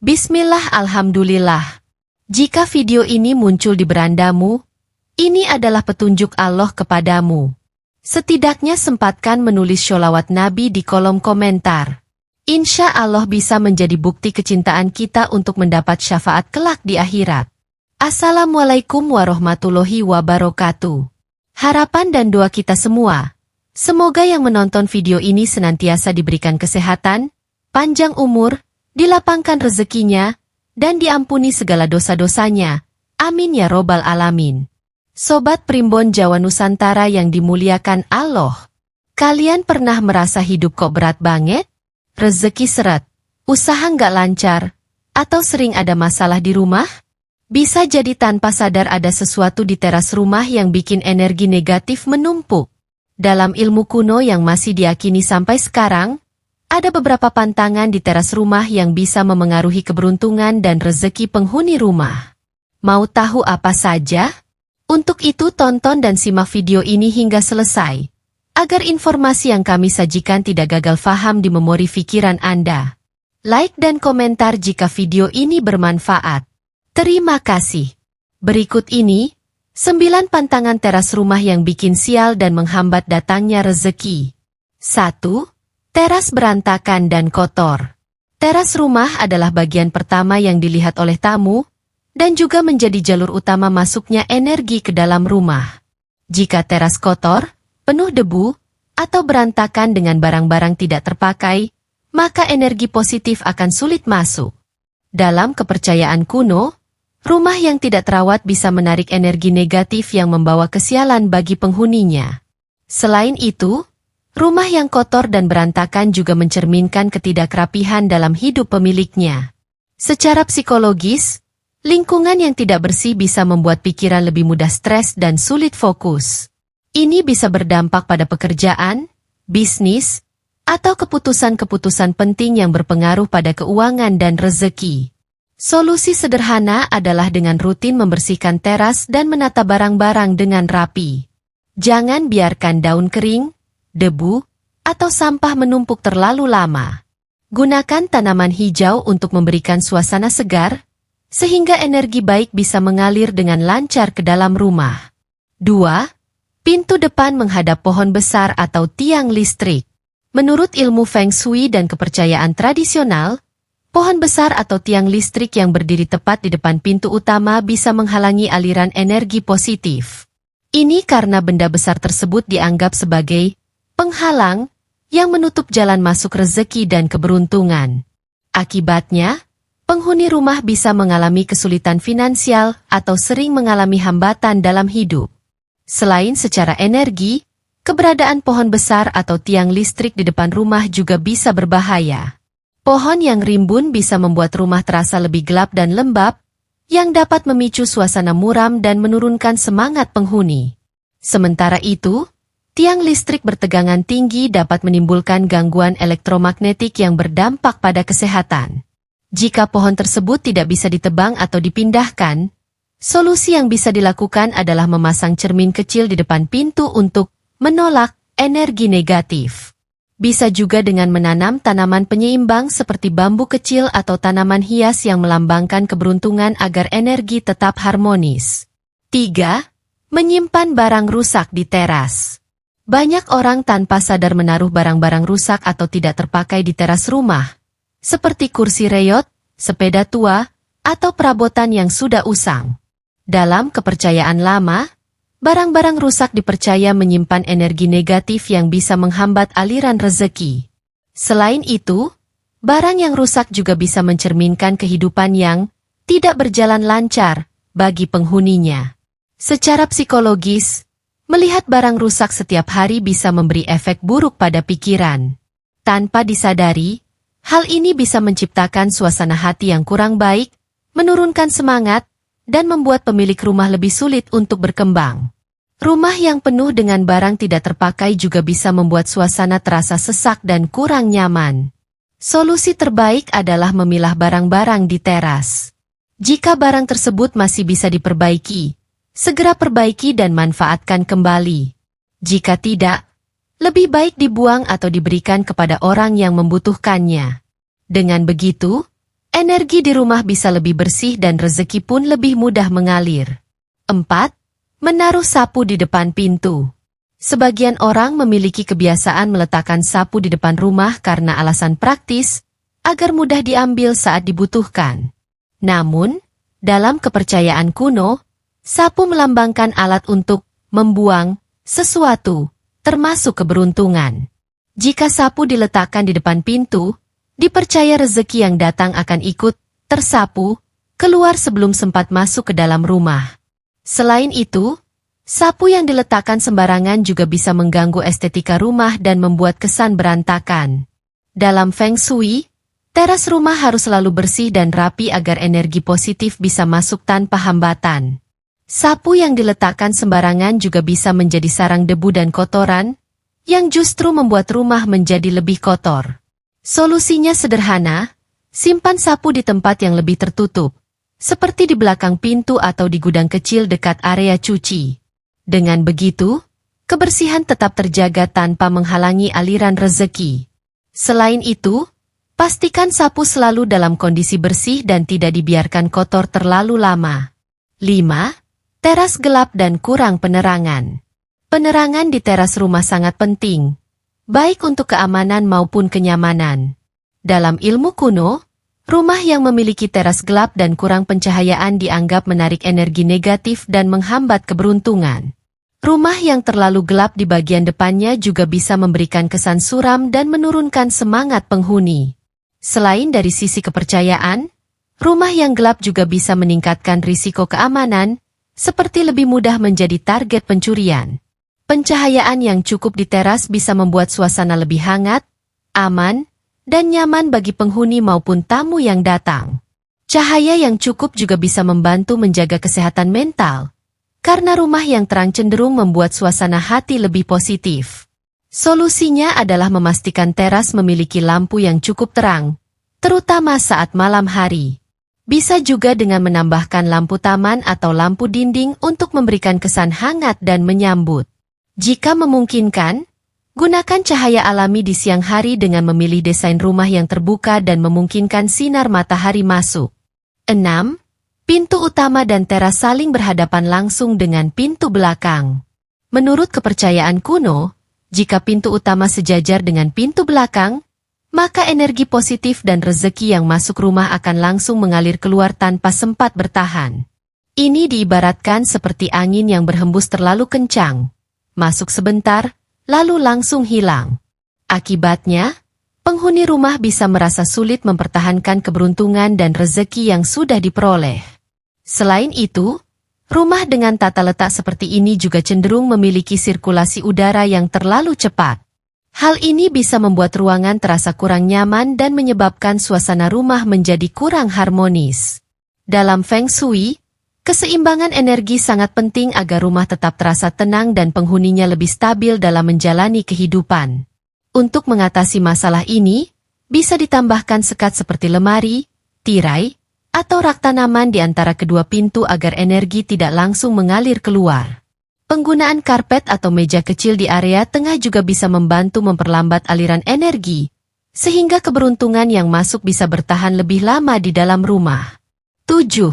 Bismillah, alhamdulillah. Jika video ini muncul di berandamu, ini adalah petunjuk Allah kepadamu. Setidaknya sempatkan menulis sholawat Nabi di kolom komentar. Insya Allah bisa menjadi bukti kecintaan kita untuk mendapat syafaat kelak di akhirat. Assalamualaikum warahmatullahi wabarakatuh. Harapan dan doa kita semua, semoga yang menonton video ini senantiasa diberikan kesehatan, panjang umur, dilapangkan rezekinya, dan diampuni segala dosa-dosanya. Amin ya robbal alamin. Sobat Primbon Jawa Nusantara yang dimuliakan Allah. Kalian pernah merasa hidup kok berat banget? Rezeki seret, usaha nggak lancar, atau sering ada masalah di rumah? Bisa jadi tanpa sadar ada sesuatu di teras rumah yang bikin energi negatif menumpuk. Dalam ilmu kuno yang masih diyakini sampai sekarang, ada beberapa pantangan di teras rumah yang bisa memengaruhi keberuntungan dan rezeki penghuni rumah. Mau tahu apa saja? Untuk itu tonton dan simak video ini hingga selesai, agar informasi yang kami sajikan tidak gagal faham di memori pikiran Anda. Like dan komentar jika video ini bermanfaat. Terima kasih. Berikut ini, 9 pantangan teras rumah yang bikin sial dan menghambat datangnya rezeki. 1. Teras berantakan dan kotor. Teras rumah adalah bagian pertama yang dilihat oleh tamu, dan juga menjadi jalur utama masuknya energi ke dalam rumah. Jika teras kotor, penuh debu, atau berantakan dengan barang-barang tidak terpakai, maka energi positif akan sulit masuk. Dalam kepercayaan kuno, rumah yang tidak terawat bisa menarik energi negatif yang membawa kesialan bagi penghuninya. Selain itu, rumah yang kotor dan berantakan juga mencerminkan ketidakrapihan dalam hidup pemiliknya. Secara psikologis, lingkungan yang tidak bersih bisa membuat pikiran lebih mudah stres dan sulit fokus. Ini bisa berdampak pada pekerjaan, bisnis, atau keputusan-keputusan penting yang berpengaruh pada keuangan dan rezeki. Solusi sederhana adalah dengan rutin membersihkan teras dan menata barang-barang dengan rapi. Jangan biarkan daun kering, debu, atau sampah menumpuk terlalu lama. Gunakan tanaman hijau untuk memberikan suasana segar, sehingga energi baik bisa mengalir dengan lancar ke dalam rumah. 2. Pintu depan menghadap pohon besar atau tiang listrik. Menurut ilmu Feng Shui dan kepercayaan tradisional, pohon besar atau tiang listrik yang berdiri tepat di depan pintu utama bisa menghalangi aliran energi positif. Ini karena benda besar tersebut dianggap sebagai penghalang yang menutup jalan masuk rezeki dan keberuntungan. Akibatnya, penghuni rumah bisa mengalami kesulitan finansial atau sering mengalami hambatan dalam hidup. Selain secara energi, keberadaan pohon besar atau tiang listrik di depan rumah juga bisa berbahaya. Pohon yang rimbun bisa membuat rumah terasa lebih gelap dan lembab, yang dapat memicu suasana muram dan menurunkan semangat penghuni. Sementara itu, tiang listrik bertegangan tinggi dapat menimbulkan gangguan elektromagnetik yang berdampak pada kesehatan. Jika pohon tersebut tidak bisa ditebang atau dipindahkan, solusi yang bisa dilakukan adalah memasang cermin kecil di depan pintu untuk menolak energi negatif. Bisa juga dengan menanam tanaman penyeimbang seperti bambu kecil atau tanaman hias yang melambangkan keberuntungan agar energi tetap harmonis. 3. Menyimpan barang rusak di teras. Banyak orang tanpa sadar menaruh barang-barang rusak atau tidak terpakai di teras rumah, seperti kursi reyot, sepeda tua, atau perabotan yang sudah usang. Dalam kepercayaan lama, barang-barang rusak dipercaya menyimpan energi negatif yang bisa menghambat aliran rezeki. Selain itu, barang yang rusak juga bisa mencerminkan kehidupan yang tidak berjalan lancar bagi penghuninya. Secara psikologis, melihat barang rusak setiap hari bisa memberi efek buruk pada pikiran. Tanpa disadari, hal ini bisa menciptakan suasana hati yang kurang baik, menurunkan semangat, dan membuat pemilik rumah lebih sulit untuk berkembang. Rumah yang penuh dengan barang tidak terpakai juga bisa membuat suasana terasa sesak dan kurang nyaman. Solusi terbaik adalah memilah barang-barang di teras. Jika barang tersebut masih bisa diperbaiki, segera perbaiki dan manfaatkan kembali. Jika tidak, lebih baik dibuang atau diberikan kepada orang yang membutuhkannya. Dengan begitu, Energi di rumah bisa lebih bersih dan rezeki pun lebih mudah mengalir. 4. Menaruh sapu di depan pintu. Sebagian orang memiliki kebiasaan meletakkan sapu di depan rumah karena alasan praktis, agar mudah diambil saat dibutuhkan. Namun, dalam kepercayaan kuno, sapu melambangkan alat untuk membuang sesuatu, termasuk keberuntungan. Jika sapu diletakkan di depan pintu, dipercaya rezeki yang datang akan ikut tersapu keluar sebelum sempat masuk ke dalam rumah. Selain itu, sapu yang diletakkan sembarangan juga bisa mengganggu estetika rumah dan membuat kesan berantakan. Dalam Feng Shui, teras rumah harus selalu bersih dan rapi agar energi positif bisa masuk tanpa hambatan. Sapu yang diletakkan sembarangan juga bisa menjadi sarang debu dan kotoran, yang justru membuat rumah menjadi lebih kotor. Solusinya sederhana, simpan sapu di tempat yang lebih tertutup, seperti di belakang pintu atau di gudang kecil dekat area cuci. Dengan begitu, kebersihan tetap terjaga tanpa menghalangi aliran rezeki. Selain itu, pastikan sapu selalu dalam kondisi bersih dan tidak dibiarkan kotor terlalu lama. 5. Teras gelap dan kurang penerangan. Penerangan di teras rumah sangat penting, baik untuk keamanan maupun kenyamanan. Dalam ilmu kuno, rumah yang memiliki teras gelap dan kurang pencahayaan dianggap menarik energi negatif dan menghambat keberuntungan. Rumah yang terlalu gelap di bagian depannya juga bisa memberikan kesan suram dan menurunkan semangat penghuni. Selain dari sisi kepercayaan, rumah yang gelap juga bisa meningkatkan risiko keamanan, seperti lebih mudah menjadi target pencurian. Pencahayaan yang cukup di teras bisa membuat suasana lebih hangat, aman, dan nyaman bagi penghuni maupun tamu yang datang. Cahaya yang cukup juga bisa membantu menjaga kesehatan mental, karena rumah yang terang cenderung membuat suasana hati lebih positif. Solusinya adalah memastikan teras memiliki lampu yang cukup terang, terutama saat malam hari. Bisa juga dengan menambahkan lampu taman atau lampu dinding untuk memberikan kesan hangat dan menyambut. Jika memungkinkan, gunakan cahaya alami di siang hari dengan memilih desain rumah yang terbuka dan memungkinkan sinar matahari masuk. 6. Pintu utama dan teras saling berhadapan langsung dengan pintu belakang. Menurut kepercayaan kuno, jika pintu utama sejajar dengan pintu belakang, maka energi positif dan rezeki yang masuk rumah akan langsung mengalir keluar tanpa sempat bertahan. Ini diibaratkan seperti angin yang berhembus terlalu kencang, masuk sebentar, lalu langsung hilang. Akibatnya, penghuni rumah bisa merasa sulit mempertahankan keberuntungan dan rezeki yang sudah diperoleh. Selain itu, rumah dengan tata letak seperti ini juga cenderung memiliki sirkulasi udara yang terlalu cepat. Hal ini bisa membuat ruangan terasa kurang nyaman dan menyebabkan suasana rumah menjadi kurang harmonis. Dalam Feng Shui, keseimbangan energi sangat penting agar rumah tetap terasa tenang dan penghuninya lebih stabil dalam menjalani kehidupan. Untuk mengatasi masalah ini, bisa ditambahkan sekat seperti lemari, tirai, atau rak tanaman di antara kedua pintu agar energi tidak langsung mengalir keluar. Penggunaan karpet atau meja kecil di area tengah juga bisa membantu memperlambat aliran energi, sehingga keberuntungan yang masuk bisa bertahan lebih lama di dalam rumah. 7.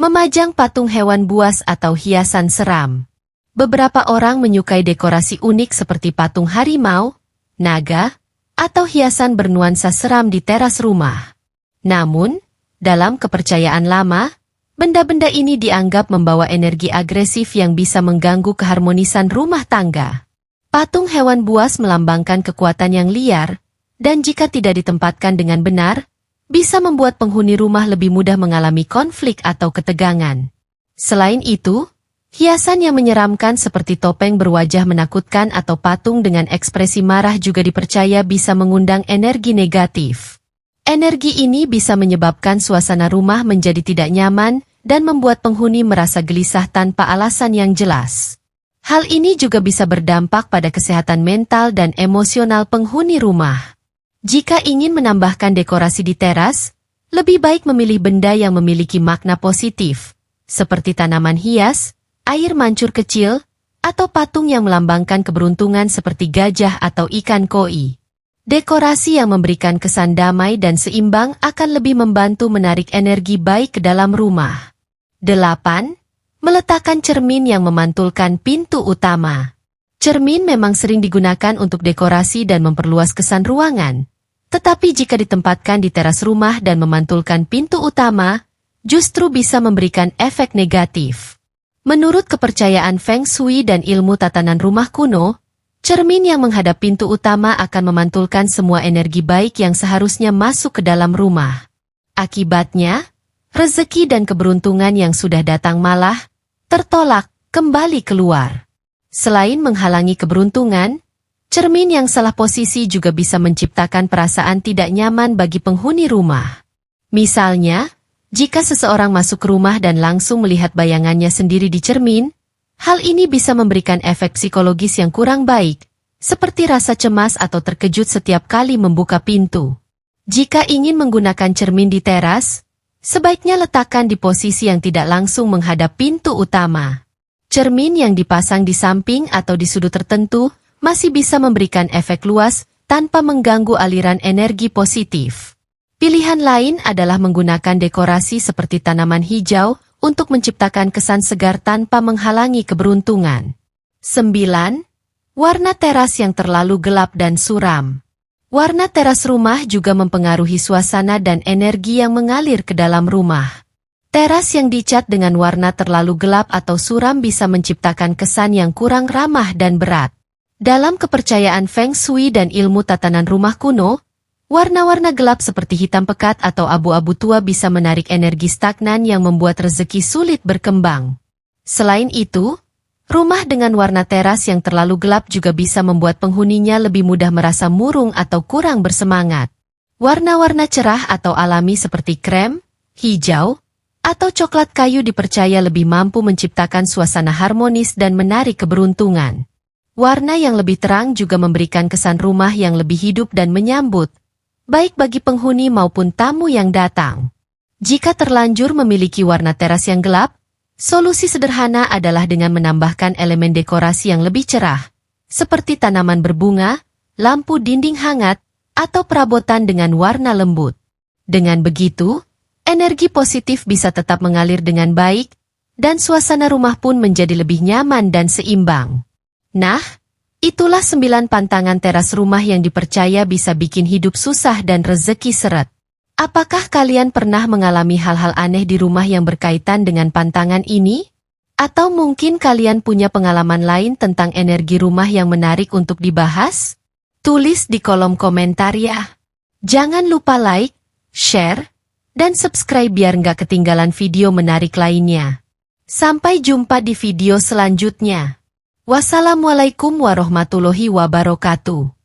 Memajang patung hewan buas atau hiasan seram. Beberapa orang menyukai dekorasi unik seperti patung harimau, naga, atau hiasan bernuansa seram di teras rumah. Namun, dalam kepercayaan lama, benda-benda ini dianggap membawa energi agresif yang bisa mengganggu keharmonisan rumah tangga. Patung hewan buas melambangkan kekuatan yang liar, dan jika tidak ditempatkan dengan benar, bisa membuat penghuni rumah lebih mudah mengalami konflik atau ketegangan. Selain itu, hiasan yang menyeramkan seperti topeng berwajah menakutkan atau patung dengan ekspresi marah juga dipercaya bisa mengundang energi negatif. Energi ini bisa menyebabkan suasana rumah menjadi tidak nyaman dan membuat penghuni merasa gelisah tanpa alasan yang jelas. Hal ini juga bisa berdampak pada kesehatan mental dan emosional penghuni rumah. Jika ingin menambahkan dekorasi di teras, lebih baik memilih benda yang memiliki makna positif, seperti tanaman hias, air mancur kecil, atau patung yang melambangkan keberuntungan seperti gajah atau ikan koi. Dekorasi yang memberikan kesan damai dan seimbang akan lebih membantu menarik energi baik ke dalam rumah. 8. Meletakkan cermin yang memantulkan pintu utama. Cermin memang sering digunakan untuk dekorasi dan memperluas kesan ruangan. Tetapi jika ditempatkan di teras rumah dan memantulkan pintu utama, justru bisa memberikan efek negatif. Menurut kepercayaan Feng Shui dan ilmu tatanan rumah kuno, cermin yang menghadap pintu utama akan memantulkan semua energi baik yang seharusnya masuk ke dalam rumah. Akibatnya, rezeki dan keberuntungan yang sudah datang malah tertolak kembali keluar. Selain menghalangi keberuntungan, cermin yang salah posisi juga bisa menciptakan perasaan tidak nyaman bagi penghuni rumah. Misalnya, jika seseorang masuk ke rumah dan langsung melihat bayangannya sendiri di cermin, hal ini bisa memberikan efek psikologis yang kurang baik, seperti rasa cemas atau terkejut setiap kali membuka pintu. Jika ingin menggunakan cermin di teras, sebaiknya letakkan di posisi yang tidak langsung menghadap pintu utama. Cermin yang dipasang di samping atau di sudut tertentu masih bisa memberikan efek luas tanpa mengganggu aliran energi positif. Pilihan lain adalah menggunakan dekorasi seperti tanaman hijau untuk menciptakan kesan segar tanpa menghalangi keberuntungan. 9. Warna teras yang terlalu gelap dan suram. Warna teras rumah juga mempengaruhi suasana dan energi yang mengalir ke dalam rumah. Teras yang dicat dengan warna terlalu gelap atau suram bisa menciptakan kesan yang kurang ramah dan berat. Dalam kepercayaan Feng Shui dan ilmu tatanan rumah kuno, warna-warna gelap seperti hitam pekat atau abu-abu tua bisa menarik energi stagnan yang membuat rezeki sulit berkembang. Selain itu, rumah dengan warna teras yang terlalu gelap juga bisa membuat penghuninya lebih mudah merasa murung atau kurang bersemangat. Warna-warna cerah atau alami seperti krem, hijau, atau coklat kayu dipercaya lebih mampu menciptakan suasana harmonis dan menarik keberuntungan. Warna yang lebih terang juga memberikan kesan rumah yang lebih hidup dan menyambut, baik bagi penghuni maupun tamu yang datang. Jika terlanjur memiliki warna teras yang gelap, solusi sederhana adalah dengan menambahkan elemen dekorasi yang lebih cerah, seperti tanaman berbunga, lampu dinding hangat, atau perabotan dengan warna lembut. Dengan begitu, energi positif bisa tetap mengalir dengan baik, dan suasana rumah pun menjadi lebih nyaman dan seimbang. Nah, itulah 9 pantangan teras rumah yang dipercaya bisa bikin hidup susah dan rezeki seret. Apakah kalian pernah mengalami hal-hal aneh di rumah yang berkaitan dengan pantangan ini? Atau mungkin kalian punya pengalaman lain tentang energi rumah yang menarik untuk dibahas? Tulis di kolom komentar ya. Jangan lupa like, share, dan subscribe biar nggak ketinggalan video menarik lainnya. Sampai jumpa di video selanjutnya. Wassalamualaikum warahmatullahi wabarakatuh.